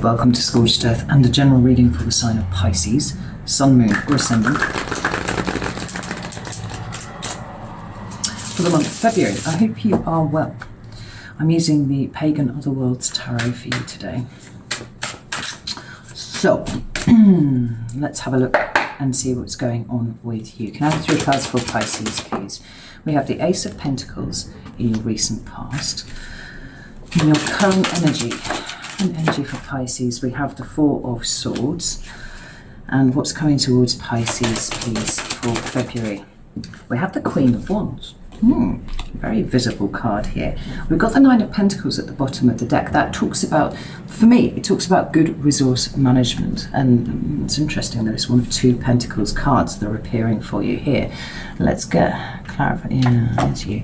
welcome to Scorched Earth and a general reading for the sign of Pisces, Sun, Moon or Ascendant for the month of February. I hope you are well. I'm using the Pagan Otherworlds Tarot for you today. So, let's have a look and see what's going on with you. Can I have 3 cards for Pisces, please? We have the Ace of Pentacles in your recent past. In your current energy, for Pisces, we have the 4 of Swords. And what's coming towards Pisces, please, for February? We have the Queen of Wands. Very visible card here. We've got the 9 of Pentacles at the bottom of the deck. That talks about, for me, it talks about good resource management. And it's interesting that it's one of 2 Pentacles cards that are appearing for you here. Let's get clarified. Yeah, there's you.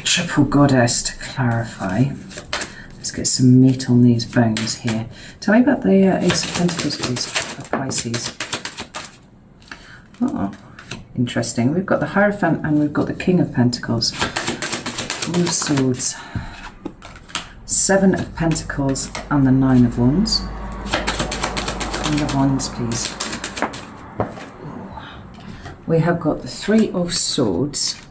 Triple Goddess to clarify. Let's get some meat on these bones here. Tell me about the Ace of Pentacles, please, for Pisces. Oh, interesting. We've got the Hierophant and we've got the King of Pentacles. 4 of Swords, 7 of Pentacles and the 9 of Wands. Queen of Wands, please. We have got the 3 of Swords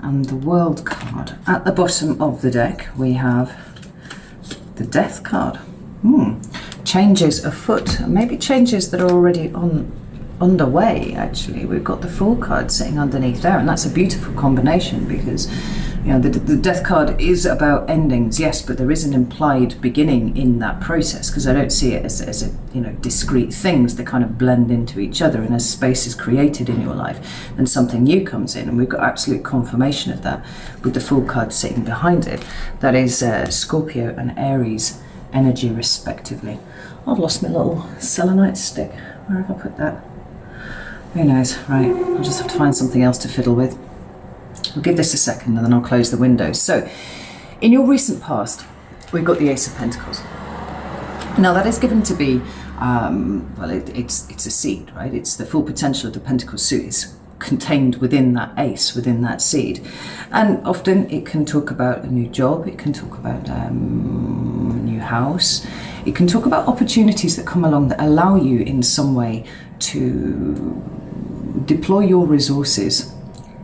and the World card. At the bottom of the deck, we have the Death card. Changes afoot, maybe changes that are already underway. Actually, we've got the Fool card sitting underneath there, and that's a beautiful combination because, you know, the Death card is about endings, yes, but there is an implied beginning in that process, because I don't see it as a, you know, discrete things that kind of blend into each other, and as space is created in your life, then something new comes in, and we've got absolute confirmation of that with the Fool card sitting behind it. That is Scorpio and Aries energy respectively. I've lost my little selenite stick. Where have I put that? Who knows? Right, I'll just have to find something else to fiddle with. We'll give this a second and then I'll close the windows. So, in your recent past, we've got the Ace of Pentacles. Now that is given to be, well, it's a seed, right? It's the full potential of the Pentacle suit is contained within that ace, within that seed. And often it can talk about a new job, it can talk about a new house, it can talk about opportunities that come along that allow you in some way to deploy your resources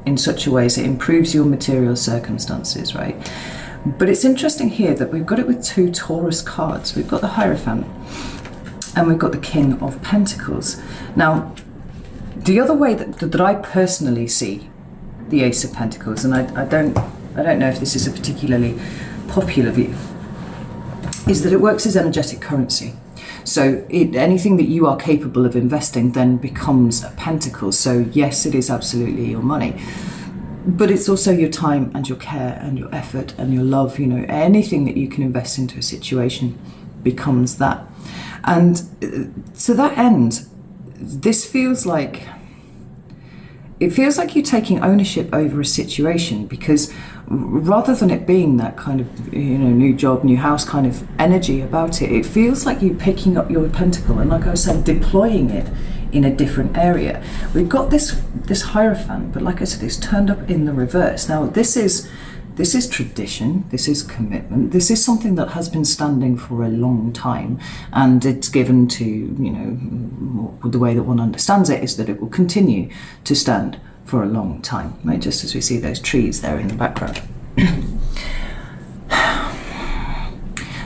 in such a way as it improves your material circumstances, right? But it's interesting here that we've got it with 2 Taurus cards. We've got the Hierophant and we've got the King of Pentacles. Now, the other way that I personally see the Ace of Pentacles, and I don't know if this is a particularly popular view, is that it works as energetic currency. So anything that you are capable of investing then becomes a pentacle. So yes, it is absolutely your money, but it's also your time and your care and your effort and your love. You know, anything that you can invest into a situation becomes that. And to that end, this feels like, it feels like you're taking ownership over a situation, because rather than it being that kind of, you know, new job, new house kind of energy about it, it feels like you picking up your pentacle and, like I was saying, deploying it in a different area. We've got this Hierophant, but like I said, it's turned up in the reverse. Now this is tradition, this is commitment, this is something that has been standing for a long time, and it's given to, you know, the way that one understands it is that it will continue to stand for a long time, right? Just as we see those trees there in the background.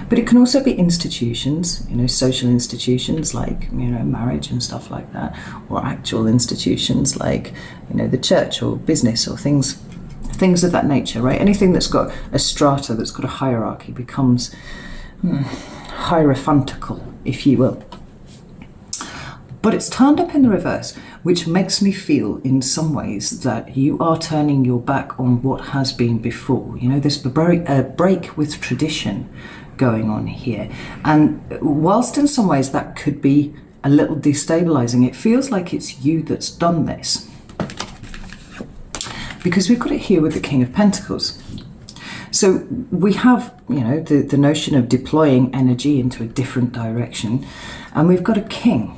But it can also be institutions, you know, social institutions like, you know, marriage and stuff like that, or actual institutions like, you know, the church or business or things of that nature, right? Anything that's got a strata, that's got a hierarchy, becomes hierophantical, if you will. But it's turned up in the reverse, which makes me feel in some ways that you are turning your back on what has been before. You know, there's a break with tradition going on here. And whilst in some ways that could be a little destabilizing, it feels like it's you that's done this. Because we've got it here with the King of Pentacles. So we have, you know, the notion of deploying energy into a different direction, and we've got a king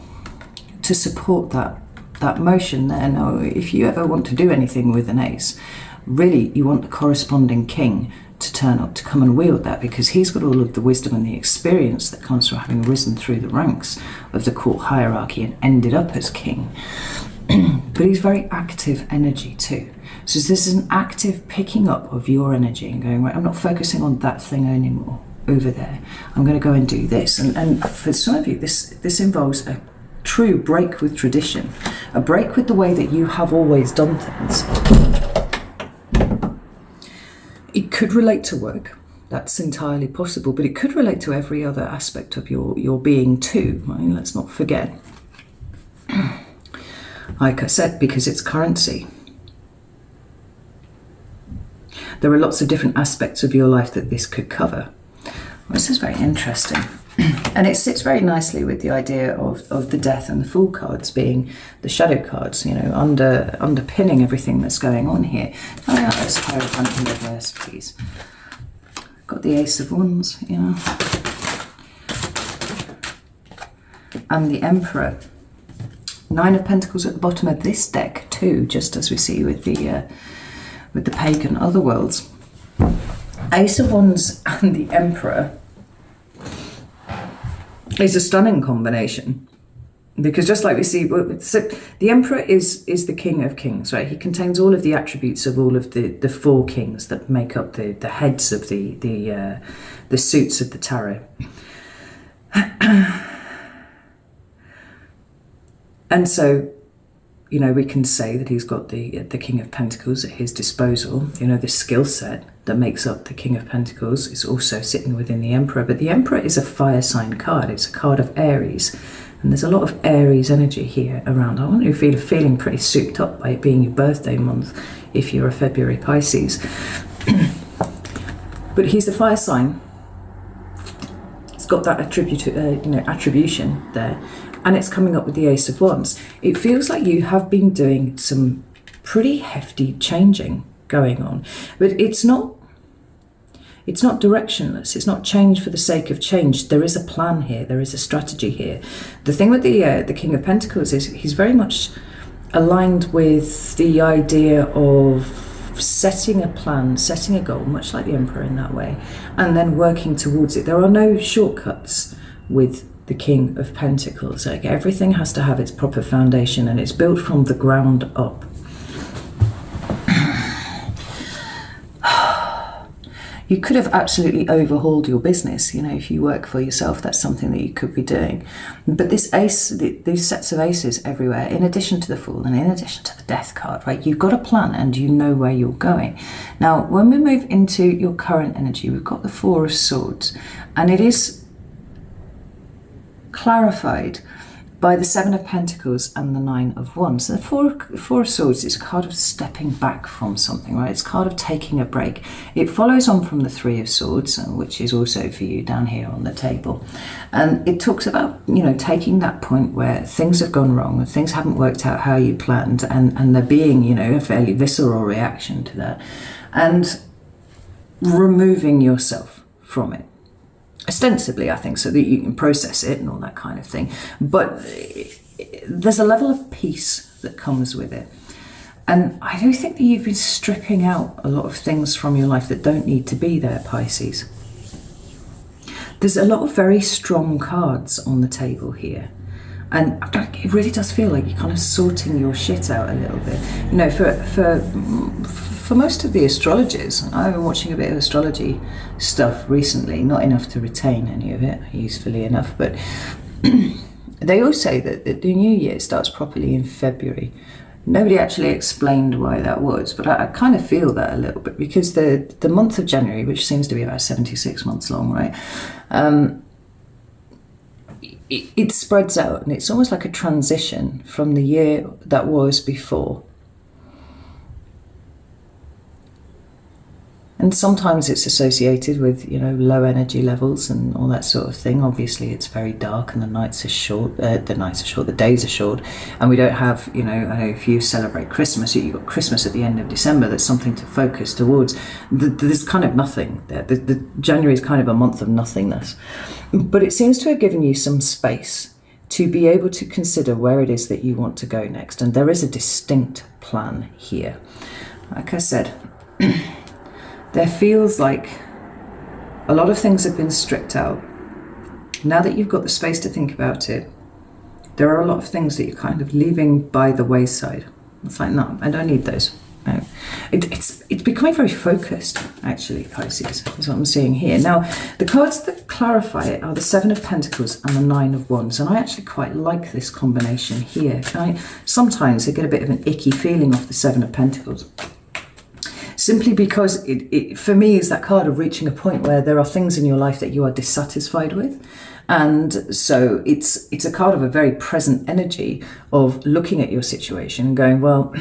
to support that that motion there. Now, if you ever want to do anything with an ace, really you want the corresponding king to turn up to come and wield that, because he's got all of the wisdom and the experience that comes from having risen through the ranks of the court hierarchy and ended up as king. But he's very active energy too. So this is an active picking up of your energy and going, right, I'm not focusing on that thing anymore over there. I'm going to go and do this. And for some of you, this involves a true break with tradition, a break with the way that you have always done things. It could relate to work. That's entirely possible, but it could relate to every other aspect of your being too. Right? Let's not forget. Like I said, because it's currency. There are lots of different aspects of your life that this could cover. This is very interesting. And it sits very nicely with the idea of the death and the fool cards being the shadow cards, you know, underpinning everything that's going on here. Tell me about this Hierophant in reverse, please. Got the Ace of Wands, you know. And the Emperor. Nine of Pentacles at the bottom of this deck too, just as we see with the pagan other worlds. Ace of Wands and the Emperor is a stunning combination, because just like we see, so the Emperor is the King of Kings, right? He contains all of the attributes of all of the four kings that make up the heads of the suits of the tarot. And so, you know, we can say that he's got the King of Pentacles at his disposal. You know, the skill set that makes up the King of Pentacles is also sitting within the Emperor. But the Emperor is a fire sign card. It's a card of Aries. And there's a lot of Aries energy here around. I want you to feel feeling pretty souped up by it being your birthday month if you're a February Pisces. But he's a fire sign. It's got that attribution there. And it's coming up with the Ace of Wands. It feels like you have been doing some pretty hefty changing going on, but it's not directionless. It's not change for the sake of change. There is a plan here. There is a strategy here. The thing with the King of Pentacles is he's very much aligned with the idea of setting a plan, setting a goal, much like the Emperor in that way, and then working towards it. There are no shortcuts with the King of Pentacles. Like, everything has to have its proper foundation, and it's built from the ground up. You could have absolutely overhauled your business, you know, if you work for yourself. That's something that you could be doing. But this ace, these sets of aces everywhere, in addition to the Fool and in addition to the Death card, right, you've got a plan and you know where you're going. Now, when we move into your current energy, we've got the Four of Swords, and it is clarified by the Seven of Pentacles and the Nine of Wands. So the Four of Swords is a card of stepping back from something, right? It's a card of taking a break. It follows on from the Three of Swords, which is also for you down here on the table. And it talks about, you know, taking that point where things have gone wrong and things haven't worked out how you planned, and there being, you know, a fairly visceral reaction to that, and removing yourself from it. Ostensibly, I think, so that you can process it and all that kind of thing. But there's a level of peace that comes with it. And I do think that you've been stripping out a lot of things from your life that don't need to be there, Pisces. There's a lot of very strong cards on the table here. And it really does feel like you're kind of sorting your shit out a little bit. You know, for most of the astrologers, I've been watching a bit of astrology stuff recently, not enough to retain any of it, usefully enough, but they all say that the new year starts properly in February. Nobody actually explained why that was, but I kind of feel that a little bit, because the month of January, which seems to be about 76 months long, right? It spreads out, and it's almost like a transition from the year that was before. And sometimes it's associated with, you know, low energy levels and all that sort of thing. Obviously, it's very dark and the nights are short. The days are short, and we don't have, you know, I know if you celebrate Christmas, you've got Christmas at the end of December. There's something to focus towards. There's kind of nothing there. The January is kind of a month of nothingness, but it seems to have given you some space to be able to consider where it is that you want to go next. And there is a distinct plan here. Like I said, there feels like a lot of things have been stripped out. Now that you've got the space to think about it, there are a lot of things that you're kind of leaving by the wayside. It's like, no, I don't need those. No. It's becoming very focused, actually, Pisces, is what I'm seeing here. Now, the cards that clarify it are the Seven of Pentacles and the Nine of Wands, and I actually quite like this combination here. Sometimes I get a bit of an icky feeling off the Seven of Pentacles, simply because it for me is that card of reaching a point where there are things in your life that you are dissatisfied with. And so it's a card of a very present energy of looking at your situation and going, well,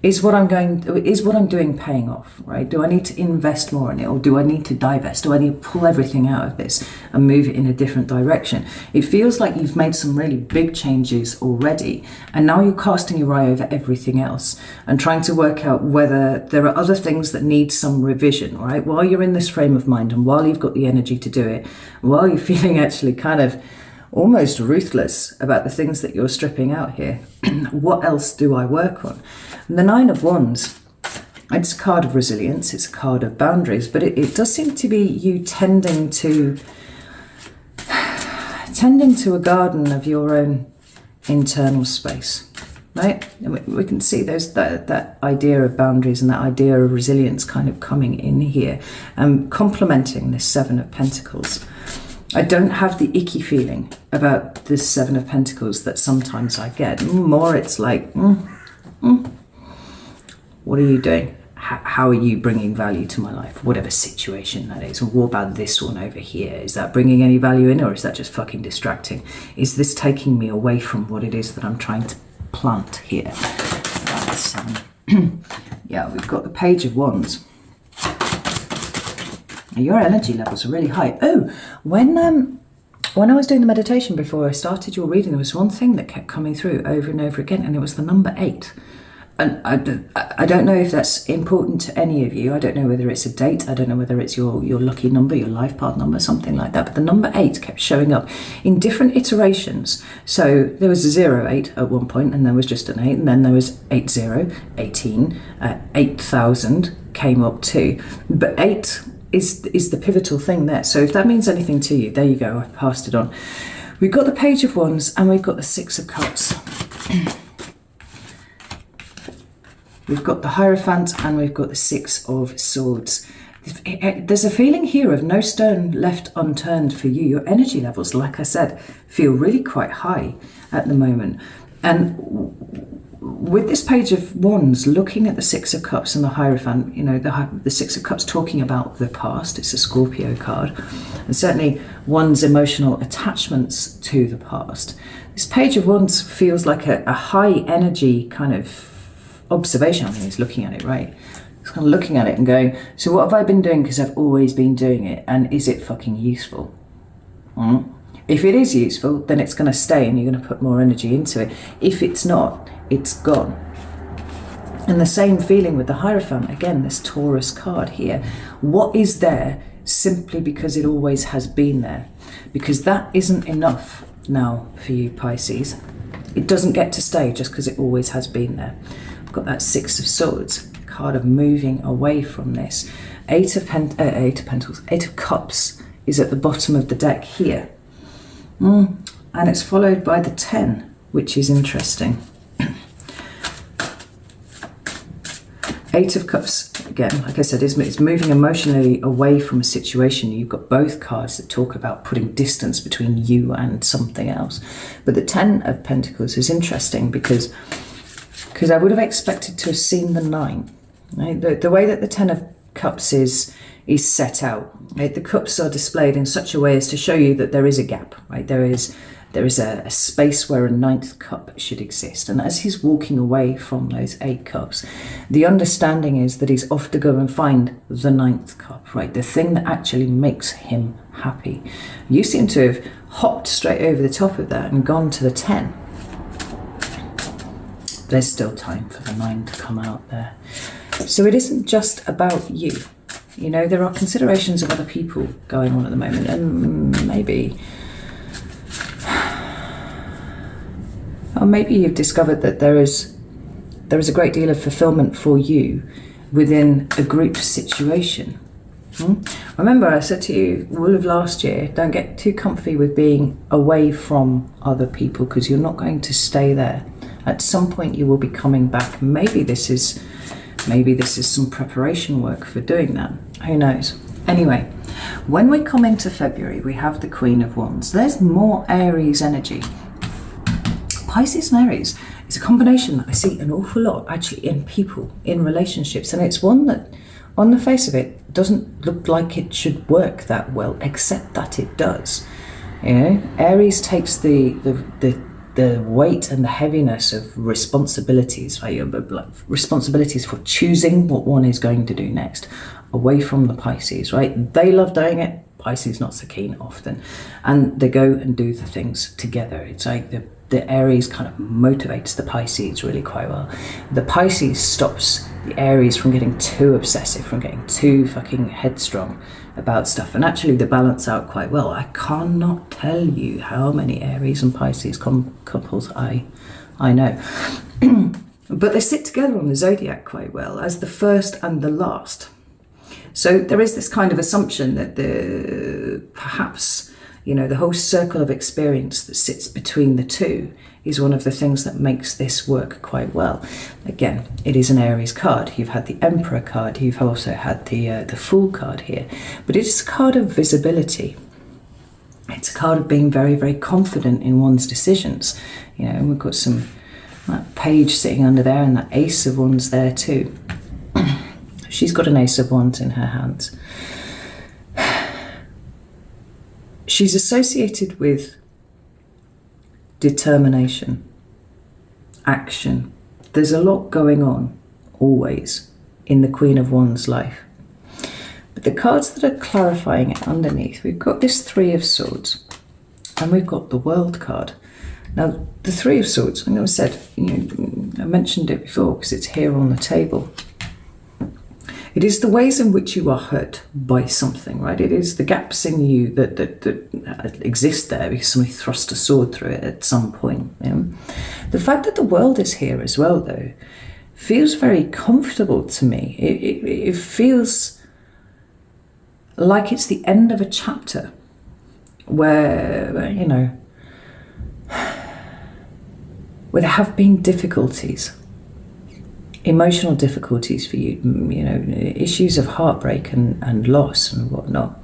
is what I'm doing paying off, right? Do I need to invest more in it, or do I need to divest? Do I need to pull everything out of this and move it in a different direction? It feels like you've made some really big changes already, and now you're casting your eye over everything else and trying to work out whether there are other things that need some revision, right? While you're in this frame of mind and while you've got the energy to do it, while you're feeling actually kind of almost ruthless about the things that you're stripping out here, what else do I work on? And the Nine of Wands, it's a card of resilience, it's a card of boundaries, but it does seem to be you tending to a garden of your own internal space, right? And we can see that idea of boundaries and that idea of resilience kind of coming in here and complementing this Seven of Pentacles. I don't have the icky feeling about this Seven of Pentacles that sometimes I get. More it's like, what are you doing? How are you bringing value to my life? Whatever situation that is. Or what about this one over here? Is that bringing any value in, or is that just fucking distracting? Is this taking me away from what it is that I'm trying to plant here? Yeah, we've got the Page of Wands. Your energy levels are really high. Oh, when I was doing the meditation before I started your reading, there was one thing that kept coming through over and over again, and it was the number 8. And I don't know if that's important to any of you. I don't know whether it's a date. I don't know whether it's your lucky number, your life path number, something like that. But the number 8 kept showing up in different iterations. So there was a 08 at one point, and there was just an 8, and then there was 80, 18, 8,000 came up too. But 8 is the pivotal thing there. So if that means anything to you, there you go, I've passed it on. We've got the Page of Wands and we've got the Six of Cups. We've got the Hierophant and we've got the Six of Swords. There's a feeling here of no stone left unturned for you. Your energy levels, like I said, feel really quite high at the moment. And with this Page of Wands, looking at the Six of Cups and the Hierophant, you know, the Six of Cups talking about the past, it's a Scorpio card, and certainly one's emotional attachments to the past. This Page of Wands feels like a high energy kind of observation. I mean, he's looking at it, right? He's kind of looking at it and going, so what have I been doing because I've always been doing it, and is it fucking useful? If it is useful, then it's going to stay and you're going to put more energy into it. If it's not, it's gone. And the same feeling with the Hierophant, again, this Taurus card here. What is there simply because it always has been there? Because that isn't enough now for you, Pisces. It doesn't get to stay just because it always has been there. I've got that Six of Swords, card of moving away from this. Eight of Pentacles, Eight of Cups is at the bottom of the deck here. And it's followed by the 10, which is interesting. Eight of Cups, again, like I said, it's moving emotionally away from a situation. You've got both cards that talk about putting distance between you and something else. But the 10 of Pentacles is interesting because I would have expected to have seen the 9. Right? The way that the 10 of Cups is set out, right? The cups are displayed in such a way as to show you that there is a gap, right? There is a space where a 9th cup should exist. And as he's walking away from those 8 cups, the understanding is that he's off to go and find the 9th cup, right? The thing that actually makes him happy. You seem to have hopped straight over the top of that and gone to the 10. There's still time for the 9 to come out there. So it isn't just about you. You know, there are considerations of other people going on at the moment, and maybe maybe you've discovered that there is a great deal of fulfillment for you within a group situation. Remember, I said to you all of last year, don't get too comfy with being away from other people, because you're not going to stay there. At some point you will be coming back. Maybe this is some preparation work for doing that. Who knows? Anyway, when we come into February, we have the Queen of Wands. There's more Aries energy. Pisces and Aries is a combination that I see an awful lot actually in people, in relationships, and it's one that on the face of it doesn't look like it should work that well, except that it does. You know, Aries takes the weight and the heaviness of responsibilities, like responsibilities for choosing what one is going to do next, away from the Pisces, right? They love doing it, Pisces not so keen often, and they go and do the things together. It's like the Aries kind of motivates the Pisces really quite well. The Pisces stops the Aries from getting too obsessive, from getting too fucking headstrong about stuff, and actually they balance out quite well. I cannot tell you how many Aries and Pisces couples I know. But they sit together on the zodiac quite well as the first and the last. So there is this kind of assumption that perhaps, you know, the whole circle of experience that sits between the two is one of the things that makes this work quite well. Again, it is an Aries card. You've had the Emperor card. You've also had the Fool card here. But it's a card of visibility. It's a card of being very, very confident in one's decisions. You know, and we've got that page sitting under there, and that Ace of Wands there too. She's got an Ace of Wands in her hands. She's associated with determination, action. There's a lot going on, always, in the Queen of Wands' life. But the cards that are clarifying it underneath, we've got this Three of Swords, and we've got the World card. Now, the Three of Swords, I know I said, I mentioned it before because it's here on the table. It is the ways in which you are hurt by something, right? It is the gaps in you that exist there because somebody thrust a sword through it at some point. You know? The fact that the World is here as well, though, feels very comfortable to me. It feels like it's the end of a chapter where, you know, where there have been difficulties. Emotional difficulties for you, you know, issues of heartbreak and loss and whatnot.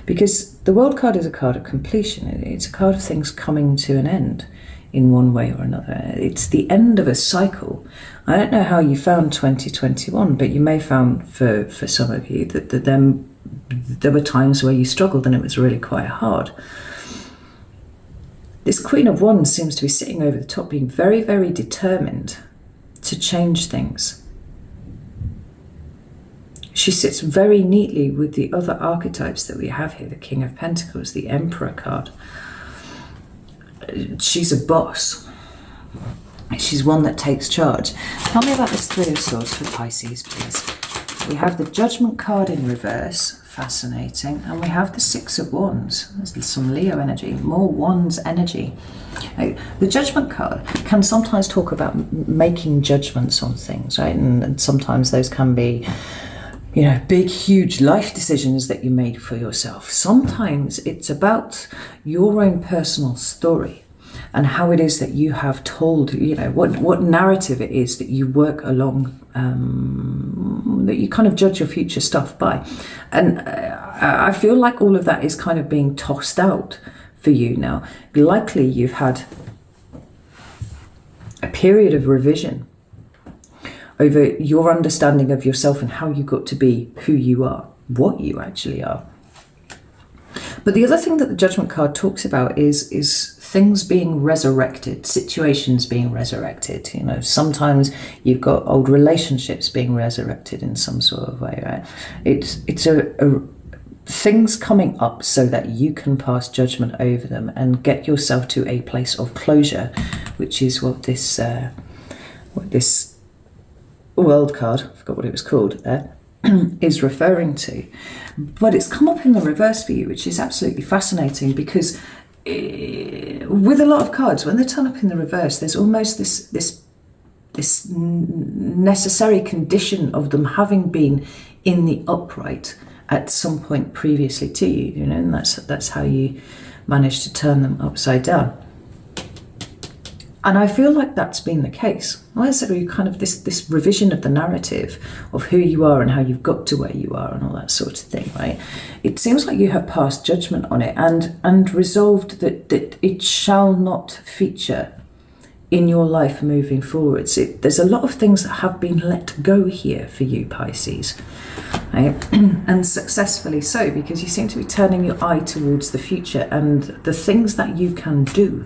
Because the World card is a card of completion. It's a card of things coming to an end in one way or another. It's the end of a cycle. I don't know how you found 2021, but you may found for some of you that there were times where you struggled and it was really quite hard. This Queen of Wands seems to be sitting over the top, being very, very determined to change things. She sits very neatly with the other archetypes that we have here, the King of Pentacles, the Emperor card. She's a boss. She's one that takes charge. Tell me about this Three of Swords for Pisces, please. We have the Judgment card in reverse, fascinating, and we have the Six of Wands. There's some Leo energy, more Wands energy. The Judgment card can sometimes talk about making judgments on things, right? And sometimes those can be, you know, big, huge life decisions that you made for yourself. Sometimes it's about your own personal story and how it is that you have told, you know, what narrative it is that you work along, that you kind of judge your future stuff by. And I feel like all of that is kind of being tossed out for you now. Likely you've had a period of revision over your understanding of yourself and how you got to be who you are, what you actually are. But the other thing that the Judgment card talks about is things being resurrected, situations being resurrected. You know, sometimes you've got old relationships being resurrected in some sort of way, right? It's a things coming up so that you can pass judgment over them and get yourself to a place of closure, which is what this World card, I forgot what it was called there, is referring to. But it's come up in the reverse for you, which is absolutely fascinating, because with a lot of cards, when they turn up in the reverse, there's almost this necessary condition of them having been in the upright at some point previously to you, you know, and that's how you manage to turn them upside down. And I feel like that's been the case. Well, so you kind of this revision of the narrative of who you are and how you've got to where you are and all that sort of thing, right? It seems like you have passed judgment on it and resolved that it shall not feature in your life moving forwards. There's a lot of things that have been let go here for you, Pisces, right? And successfully so, because you seem to be turning your eye towards the future and the things that you can do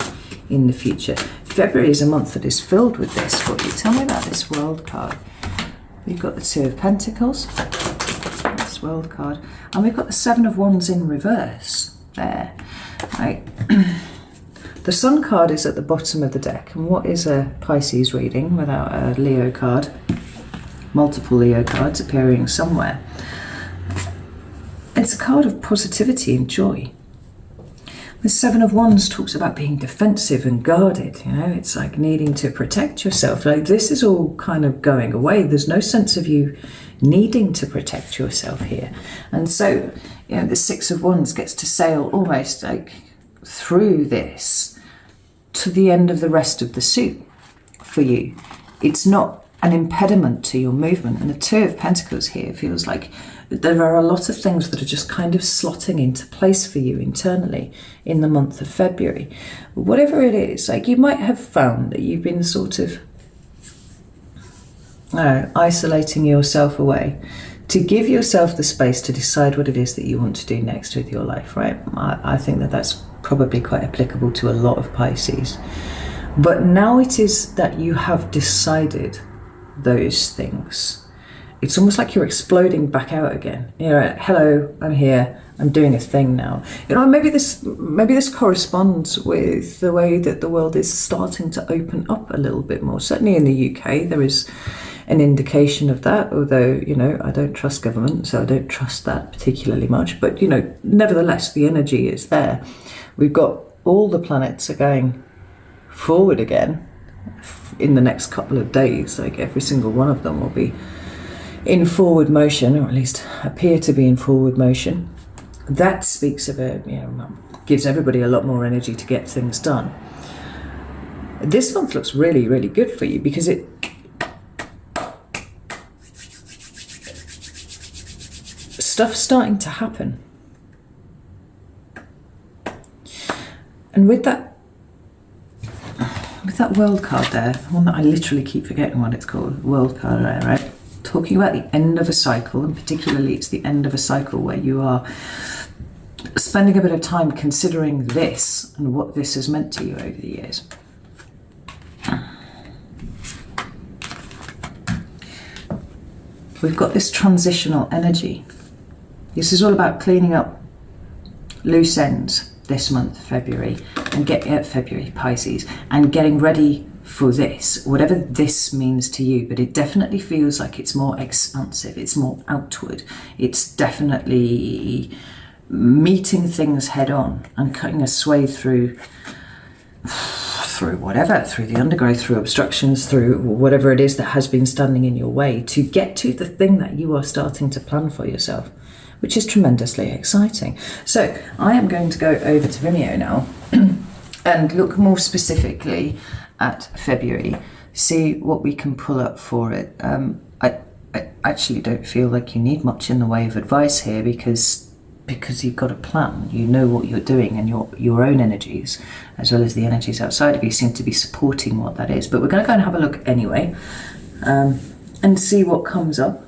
in the future. February is a month that is filled with this for you. Tell me about this World card. We've got the Two of Pentacles, this World card, and we've got the Seven of Wands in reverse there, right? The Sun card is at the bottom of the deck, and what is a Pisces reading without a Leo card? Multiple Leo cards appearing somewhere. It's a card of positivity and joy. The Seven of Wands talks about being defensive and guarded, you know, it's like needing to protect yourself. Like this is all kind of going away. There's no sense of you needing to protect yourself here. And so, you know, the Six of Wands gets to sail almost like through this to the end of the rest of the suit for you. It's not an impediment to your movement. And the Two of Pentacles here feels like there are a lot of things that are just kind of slotting into place for you internally in the month of February. Whatever it is, like you might have found that you've been sort of isolating yourself away to give yourself the space to decide what it is that you want to do next with your life, right? I think that that's probably quite applicable to a lot of Pisces. But now it is that you have decided those things. It's almost like you're exploding back out again. You know, hello, I'm here, I'm doing a thing now. You know, maybe this corresponds with the way that the world is starting to open up a little bit more. Certainly in the UK, there is an indication of that, although, you know, I don't trust government, so I don't trust that particularly much. But, you know, nevertheless, the energy is there. We've got all the planets are going forward again in the next couple of days. Like every single one of them will be in forward motion, or at least appear to be in forward motion. That speaks of a, you know, gives everybody a lot more energy to get things done. This month looks really, really good for you because stuff's starting to happen. And with that World card there, one that I literally keep forgetting what it's called, World card there, right? Talking about the end of a cycle, and particularly it's the end of a cycle where you are spending a bit of time considering this and what this has meant to you over the years. We've got this transitional energy. This is all about cleaning up loose ends this month, February, and February, Pisces, and getting ready for this, whatever this means to you. But it definitely feels like it's more expansive, it's more outward, it's definitely meeting things head on and cutting a swathe through whatever, through the undergrowth, through obstructions, through whatever it is that has been standing in your way to get to the thing that you are starting to plan for yourself, which is tremendously exciting. So I am going to go over to Vimeo now and look more specifically at February, see what we can pull up for it. I actually don't feel like you need much in the way of advice here because you've got a plan, you know what you're doing, and your own energies, as well as the energies outside of you, seem to be supporting what that is. But we're going to go and have a look anyway, and see what comes up.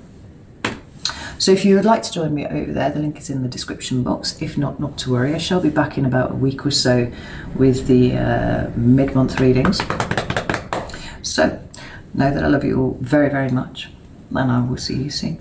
So if you would like to join me over there, the link is in the description box. If not, not to worry. I shall be back in about a week or so with the mid-month readings. So know that I love you all very, very much, and I will see you soon.